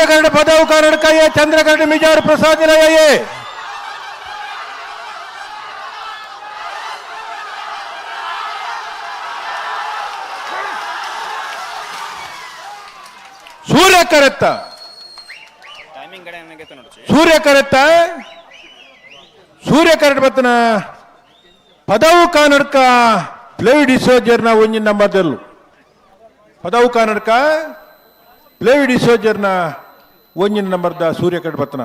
सूर्यकर्ण पदव कर्नाटक ये चंद्रकर्ण मिजार प्रसाद निलय ये सूर्य करता सूर्य करट बतन पदव कर्नाटक प्लेवी डिसोजर ಒಂಜಿನ ನಂಬರ್ದಲ್ಲೂ ಪದವು ಕರ್ನಾಟಕ ಪ್ಲೇವಿ ಡಿಸೋಜರ್ನ ಒಂಜಿನ ನಂಬರ್ದ ಸೂರ್ಯ ಕಟ್ ಬತ್ತನ